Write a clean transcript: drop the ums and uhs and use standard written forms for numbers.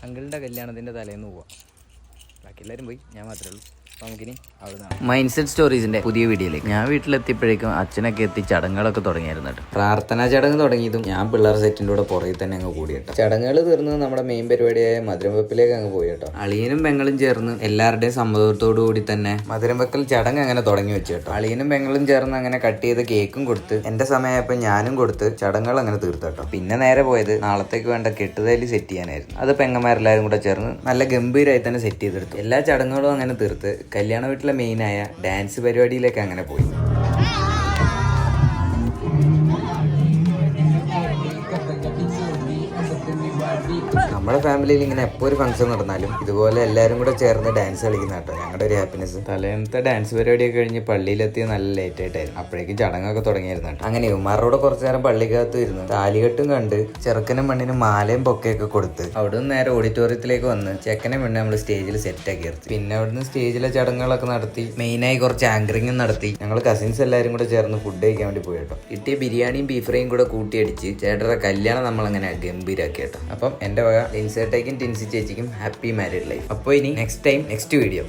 അങ്കിളിൻ്റെ കല്യാണത്തിൻ്റെ തലേന്ന് പോവാം. ബാക്കി എല്ലാവരും പോയി, ഞാൻ മാത്രമേ ഉള്ളൂ. നമുക്കിനി മൈൻഡ് സെറ്റ് സ്റ്റോറീസിന്റെ പുതിയ വീഡിയോയിലേക്ക്. ഞാൻ വീട്ടിലെത്തിയപ്പോഴേക്കും അച്ഛനൊക്കെ എത്തി ചടങ്ങുകളൊക്കെ തുടങ്ങിയായിരുന്നു കേട്ടോ. പ്രാർത്ഥനാ ചടങ്ങ് തുടങ്ങിയതും ഞാൻ പിള്ളേർ സെറ്റിൻ്റെ കൂടെ പുറകെ തന്നെ അങ്ങ് കൂടി കേട്ടോ. ചടങ്ങുകൾ തീർന്നത് നമ്മുടെ മെയിൻ പരിപാടിയായ മധുരം വെപ്പിലേക്ക് അങ്ങ് പോയി കേട്ടോ. അളിയനും പെങ്ങളും ചേർന്ന് എല്ലാവരുടെയും സമ്മതത്തോടു കൂടി തന്നെ മധുരം വെക്കൽ ചടങ്ങ് അങ്ങനെ തുടങ്ങി വെച്ചു കേട്ടോ. അളിയനും പെങ്ങളും ചേർന്ന് അങ്ങനെ കട്ട് ചെയ്ത് കേക്കും കൊടുത്ത് എന്റെ സമയമായപ്പോൾ ഞാനും കൊടുത്ത് ചടങ്ങുകൾ അങ്ങനെ തീർത്തു കേട്ടോ. പിന്നെ നേരെ പോയത് നാളത്തേക്ക് വേണ്ട കെട്ടുതലി സെറ്റ് ചെയ്യാനായിരുന്നു. അത് പെങ്ങന്മാരെല്ലാവരും കൂടെ ചേർന്ന് നല്ല ഗംഭീരമായി തന്നെ സെറ്റ് ചെയ്തെടുത്തു. എല്ലാ ചടങ്ങുകളും അങ്ങനെ തീർത്ത് കല്യാണ വീട്ടിലെ മെയിനായ ഡാൻസ് പരിപാടിയിലേക്ക് അങ്ങനെ പോയി. നമ്മുടെ ഫാമിലിയിൽ ഇങ്ങനെ എപ്പോൾ ഒരു ഫംഗ്ഷൻ നടന്നാലും ഇതുപോലെ എല്ലാവരും കൂടെ ചേർന്ന് ഡാൻസ് കളിക്കുന്ന കേട്ടോ ഞങ്ങളുടെ ഒരു ഹാപ്പിനെസ്. തലേന്നത്തെ ഡാൻസ് പരിപാടിയൊക്കെ കഴിഞ്ഞ് പള്ളിയിലെത്തിയ നല്ല ലേറ്റ് ആയിട്ടായിരുന്നു. അപ്പോഴേക്കും ചടങ്ങൊക്കെ തുടങ്ങിയിരുന്നു കേട്ടോ. അങ്ങനെ ഉമ്മാരോടെ കുറച്ചു നേരം പള്ളിക്കകത്ത് ഇരുന്ന് താലികെട്ടും കണ്ട് ചെറുക്കനും മണ്ണിനും മാലയും പൊക്കെയൊക്കെ കൊടുത്ത് അവിടുന്ന് നേരെ ഓഡിറ്റോറിയത്തിലേക്ക് വന്ന് ചെക്കനെ മണ്ണ് നമ്മൾ സ്റ്റേജിൽ സെറ്റ് ആക്കി നിർത്തി. പിന്നെ അവിടുന്ന് സ്റ്റേജിലെ ചടങ്ങുകളൊക്കെ നടത്തി മെയിനായി കുറച്ച് ആങ്കറിങ്ങും നടത്തി. ഞങ്ങൾ കസിൻസ് എല്ലാവരും കൂടെ ചേർന്ന് ഫുഡ് കഴിക്കാൻ വേണ്ടി പോയി കേട്ടോ. കിട്ടിയ ബിരിയാണിയും ബീഫ് ഫ്രൈയും കൂടെ കൂട്ടിയടിച്ച് ചേട്ടയുടെ കല്യാണം നമ്മളങ്ങനെ ഗംഭീരാക്കി കേട്ടോ. അപ്പം എൻ്റെ വക ലിൻസേട്ടയ്ക്കും ടിൻസി ചേച്ചിക്കും ഹാപ്പി മാരീഡ് ലൈഫ്. അപ്പോൾ ഇനി നെക്സ്റ്റ് വീഡിയോ.